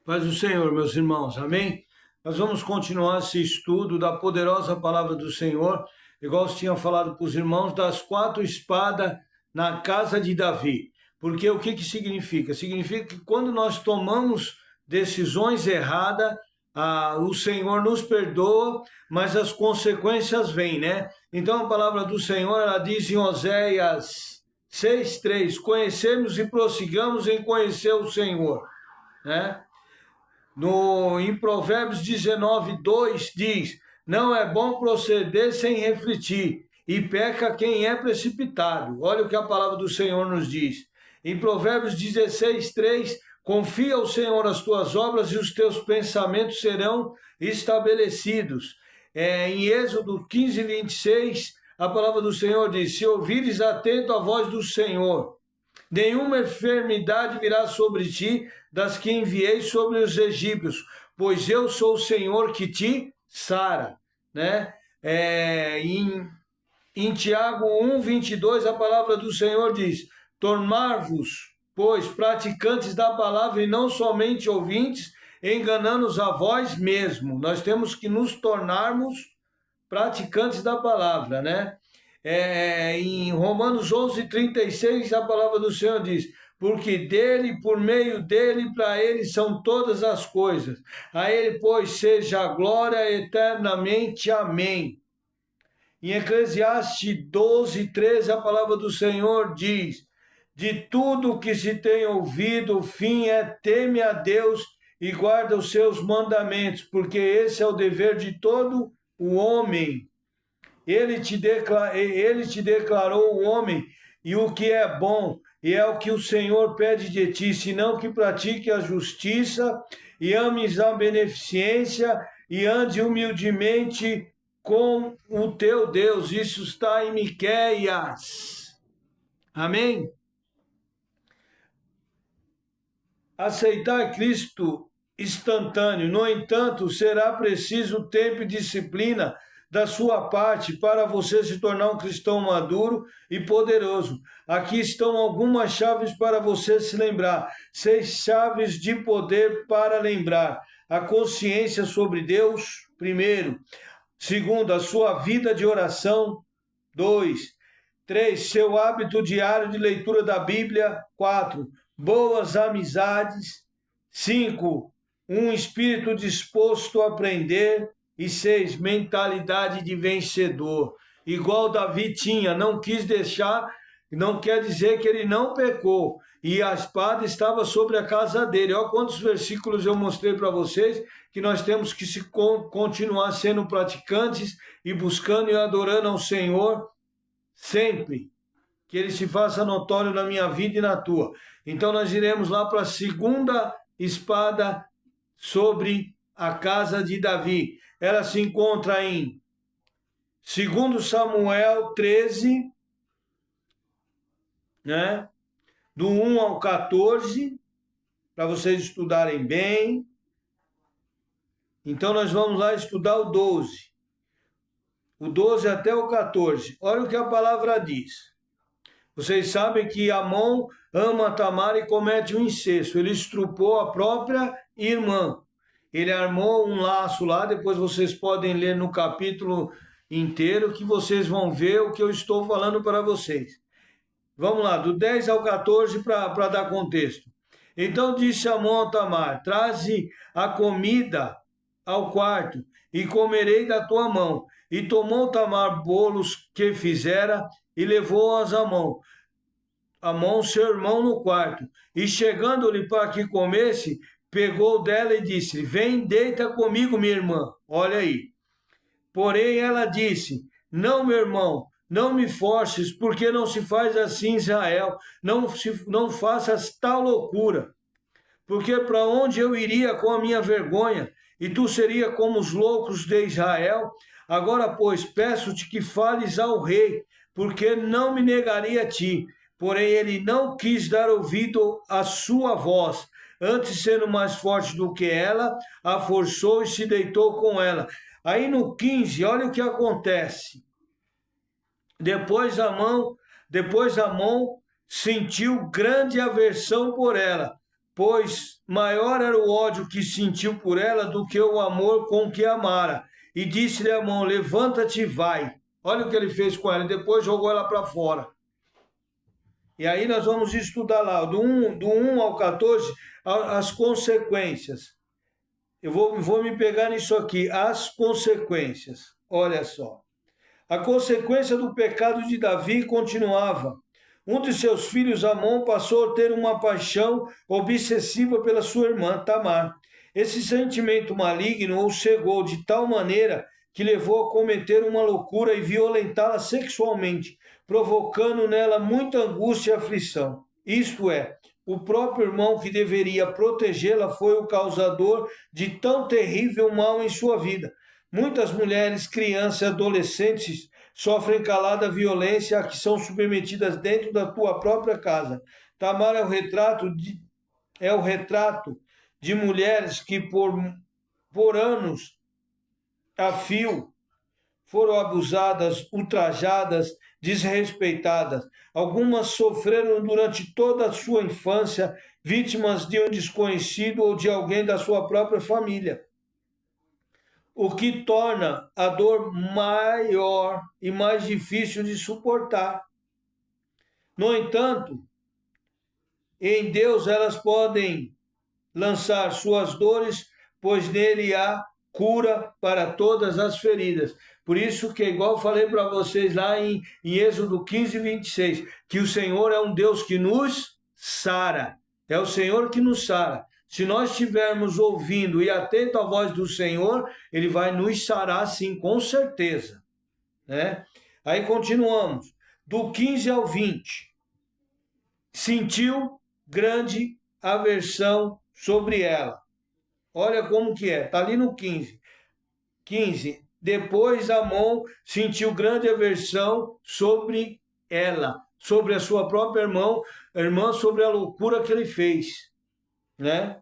Paz do Senhor, meus irmãos, amém? Nós vamos continuar esse estudo da poderosa palavra do Senhor, igual eu tinha falado para os irmãos, das 4 espadas na casa de Davi. Porque o que significa? Significa que quando nós tomamos decisões erradas, o Senhor nos perdoa, mas as consequências vêm, né? Então a palavra do Senhor, ela diz em Oséias 6:3, conhecemos e prossigamos em conhecer o Senhor, né? Em Provérbios 19:2 diz: não é bom proceder sem refletir, e peca quem é precipitado. Olha o que a palavra do Senhor nos diz. Em Provérbios 16:3, confia ao Senhor as tuas obras e os teus pensamentos serão estabelecidos. Em Êxodo 15:26, a palavra do Senhor diz: se ouvires atento a voz do Senhor, nenhuma enfermidade virá sobre ti, das que enviei sobre os egípcios, pois eu sou o Senhor que te sara, né? Em Tiago 1:22, a palavra do Senhor diz: tornar-vos, pois, praticantes da palavra e não somente ouvintes, enganando-os a vós mesmo. Nós temos que nos tornarmos praticantes da palavra, né? Em Romanos 11:36, a palavra do Senhor diz: porque dele, por meio dele, para ele são todas as coisas. A ele, pois, seja a glória eternamente. Amém. Em Eclesiastes 12:13, a palavra do Senhor diz: de tudo que se tem ouvido, o fim é teme a Deus e guarda os seus mandamentos, porque esse é o dever de todo o homem. Ele te declarou o homem e o que é bom, e é o que o Senhor pede de ti, senão que pratique a justiça e ames a beneficência e ande humildemente com o teu Deus. Isso está em Miqueias. Amém? Aceitar Cristo instantâneo, no entanto, será preciso tempo e disciplina da sua parte para você se tornar um cristão maduro e poderoso. Aqui estão algumas chaves para você se lembrar. 6 chaves de poder para lembrar. A consciência sobre Deus, primeiro. Segundo, a sua vida de oração. 2. 3. Seu hábito diário de leitura da Bíblia. 4. Boas amizades. 5. Um espírito disposto a aprender. E 6, mentalidade de vencedor. Igual Davi tinha, não quis deixar, não quer dizer que ele não pecou. E a espada estava sobre a casa dele. Olha quantos versículos eu mostrei para vocês, que nós temos que continuar sendo praticantes e buscando e adorando ao Senhor sempre. Que ele se faça notório na minha vida e na tua. Então nós iremos lá para a segunda espada sobre a casa de Davi. Ela se encontra em 2 Samuel 13, né? Do 1 ao 14, para vocês estudarem bem. Então nós vamos lá estudar o 12. O 12 até o 14. Olha o que a palavra diz. Vocês sabem que Amon ama Tamar e comete um incesto. Ele estrupou a própria irmã. Ele armou um laço lá, depois vocês podem ler no capítulo inteiro, que vocês vão ver o que eu estou falando para vocês. Vamos lá, do 10 ao 14 para dar contexto. Então disse Amon a Tamar: traze a comida ao quarto e comerei da tua mão. E tomou Tamar bolos que fizera e levou-os a Amon, seu irmão, no quarto. E chegando-lhe para que comesse, pegou dela e disse: vem, deita comigo, minha irmã. Olha aí. Porém ela disse: não, meu irmão, não me forces, porque não se faz assim, Israel. Não faças tal loucura. Porque para onde eu iria com a minha vergonha? E tu seria como os loucos de Israel? Agora, pois, peço-te que fales ao rei, porque não me negaria a ti. Porém ele não quis dar ouvido à sua voz. Antes, sendo mais forte do que ela, a forçou e se deitou com ela. Aí no 15, olha o que acontece. Depois Amon sentiu grande aversão por ela, pois maior era o ódio que sentiu por ela do que o amor com que amara. E disse-lhe Amon: levanta-te e vai. Olha o que ele fez com ela, e depois jogou ela para fora. E aí nós vamos estudar lá, do 1 ao 14, as consequências. Eu vou me pegar nisso aqui, as consequências. Olha só. A consequência do pecado de Davi continuava. Um de seus filhos, Amon, passou a ter uma paixão obsessiva pela sua irmã, Tamar. Esse sentimento maligno o cegou de tal maneira que levou a cometer uma loucura e violentá-la sexualmente, provocando nela muita angústia e aflição. Isto é, o próprio irmão que deveria protegê-la foi o causador de tão terrível mal em sua vida. Muitas mulheres, crianças e adolescentes sofrem calada violência a que são submetidas dentro da tua própria casa. Tamar é o retrato de mulheres que por anos a fio foram abusadas, ultrajadas, desrespeitadas. Algumas sofreram durante toda a sua infância, vítimas de um desconhecido ou de alguém da sua própria família, o que torna a dor maior e mais difícil de suportar. No entanto, em Deus elas podem lançar suas dores, pois nele há cura para todas as feridas. Por isso que, igual eu falei para vocês lá em Êxodo 15, 26, que o Senhor é um Deus que nos sara. É o Senhor que nos sara. Se nós estivermos ouvindo e atento à voz do Senhor, Ele vai nos sarar sim, com certeza. Né? Aí continuamos. Do 15 ao 20. Sentiu grande aversão sobre ela. Olha como que é. Está ali no 15. 15. Depois Amon sentiu grande aversão sobre ela, sobre a sua própria irmã, sobre a loucura que ele fez. Né?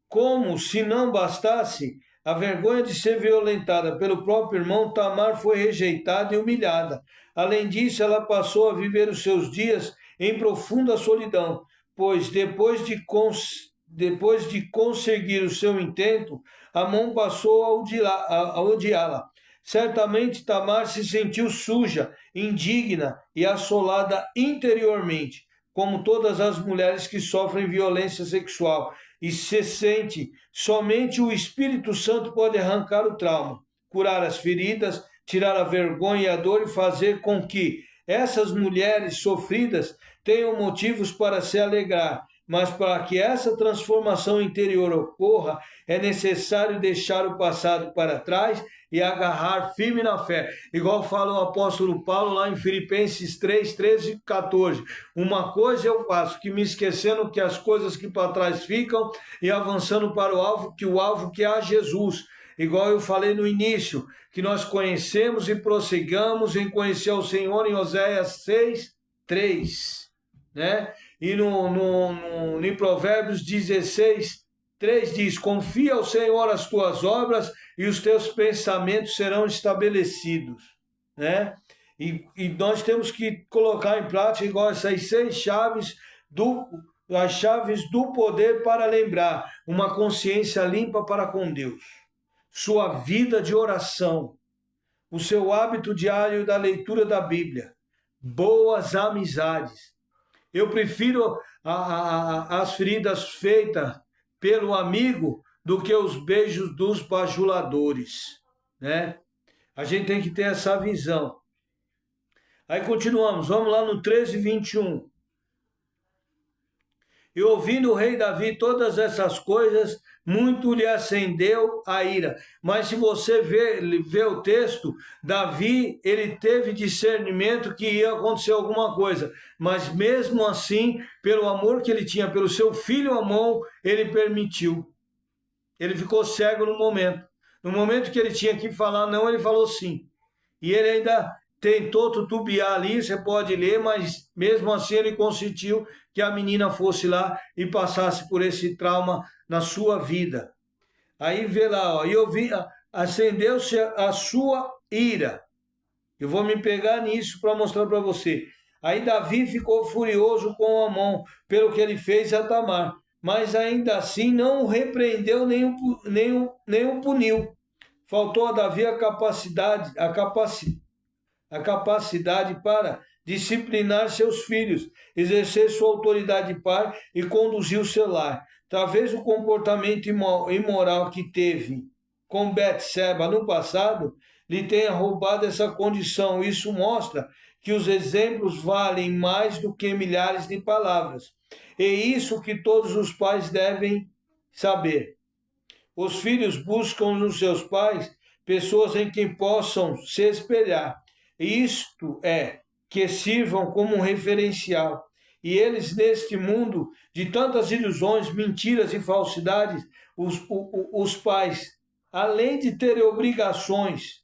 Como se não bastasse a vergonha de ser violentada pelo próprio irmão, Tamar foi rejeitada e humilhada. Além disso, ela passou a viver os seus dias em profunda solidão, pois depois de conseguir o seu intento, Amon passou a odiá-la. Certamente Tamar se sentiu suja, indigna e assolada interiormente, como todas as mulheres que sofrem violência sexual, e se sente, somente o Espírito Santo pode arrancar o trauma, curar as feridas, tirar a vergonha e a dor e fazer com que essas mulheres sofridas tenham motivos para se alegrar. Mas para que essa transformação interior ocorra, é necessário deixar o passado para trás e agarrar firme na fé. Igual fala o apóstolo Paulo lá em Filipenses 3, 13 e 14. Uma coisa eu faço, que me esquecendo que as coisas que para trás ficam e avançando para o alvo que é a Jesus. Igual eu falei no início, que nós conhecemos e prossigamos em conhecer o Senhor em Oséias 6, 3. Né? E em Provérbios 16, 3 diz: confia ao Senhor as tuas obras e os teus pensamentos serão estabelecidos. Né? E nós temos que colocar em prática igual essas 6 chaves as chaves do poder para lembrar uma consciência limpa para com Deus, sua vida de oração, o seu hábito diário da leitura da Bíblia, boas amizades. Eu prefiro as feridas feitas pelo amigo do que os beijos dos bajuladores, né? A gente tem que ter essa visão. Aí continuamos, vamos lá no 13, 21. E ouvindo o rei Davi todas essas coisas, muito lhe acendeu a ira. Mas se você vê o texto, Davi, ele teve discernimento que ia acontecer alguma coisa. Mas mesmo assim, pelo amor que ele tinha pelo seu filho Amon, ele permitiu. Ele ficou cego no momento. No momento que ele tinha que falar não, ele falou sim. E ele ainda tentou tutubiar ali, você pode ler, mas mesmo assim ele consentiu que a menina fosse lá e passasse por esse trauma na sua vida. Aí vê lá, ó, e eu vi, acendeu-se a sua ira. Eu vou me pegar nisso para mostrar para você. Aí Davi ficou furioso com Amon pelo que ele fez a Tamar, mas ainda assim não o repreendeu nem o puniu. Faltou a Davi a capacidade para disciplinar seus filhos, exercer sua autoridade de pai e conduzir o seu lar. Talvez o comportamento imoral que teve com Betseba no passado lhe tenha roubado essa condição. Isso mostra que os exemplos valem mais do que milhares de palavras. É isso que todos os pais devem saber. Os filhos buscam nos seus pais pessoas em quem possam se espelhar. Isto é, que sirvam como um referencial. E eles, neste mundo de tantas ilusões, mentiras e falsidades, os pais, além de terem obrigações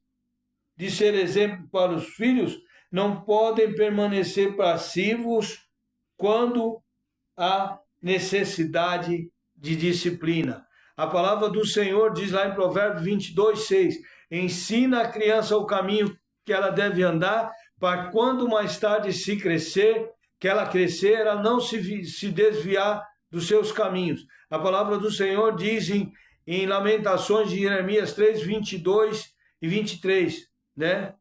de ser exemplo para os filhos, não podem permanecer passivos quando há necessidade de disciplina. A palavra do Senhor diz lá em Provérbios 22:6, ensina a criança o caminho que ela deve andar, para quando mais tarde que ela crescer, ela não se desviar dos seus caminhos. A palavra do Senhor diz em Lamentações de Jeremias 3:22 e 23, né?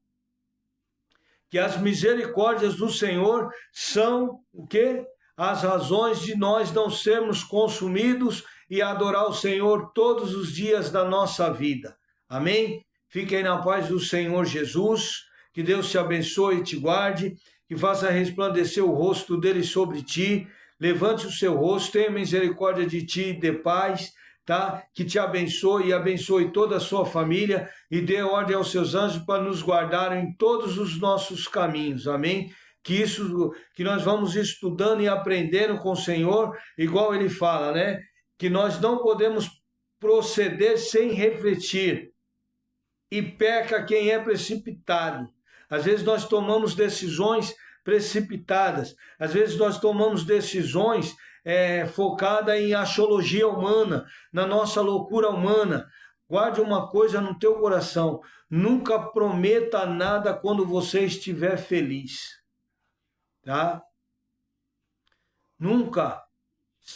Que as misericórdias do Senhor são o quê? As razões de nós não sermos consumidos e adorar o Senhor todos os dias da nossa vida. Amém? Fiquem na paz do Senhor Jesus, que Deus te abençoe e te guarde, que faça resplandecer o rosto dele sobre ti, levante o seu rosto, tenha misericórdia de ti e dê paz, tá? Que te abençoe e abençoe toda a sua família e dê ordem aos seus anjos para nos guardar em todos os nossos caminhos. Amém? Que nós vamos estudando e aprendendo com o Senhor, igual ele fala, né? Que nós não podemos proceder sem refletir. E peca quem é precipitado. Às vezes nós tomamos decisões precipitadas. Às vezes nós tomamos decisões focadas em axiologia humana, na nossa loucura humana. Guarde uma coisa no teu coração. Nunca prometa nada quando você estiver feliz. Tá? Nunca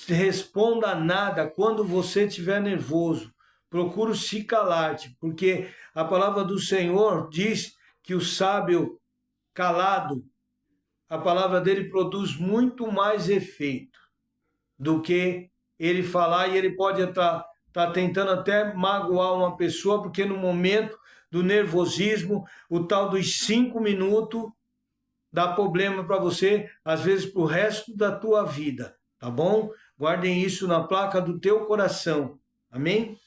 responda nada quando você estiver nervoso. Procure se calar-te, porque a palavra do Senhor diz que o sábio calado, a palavra dele produz muito mais efeito do que ele falar, e ele pode estar tentando até magoar uma pessoa, porque no momento do nervosismo, o tal dos 5 minutos dá problema para você, às vezes para o resto da tua vida, tá bom? Guardem isso na placa do teu coração, amém?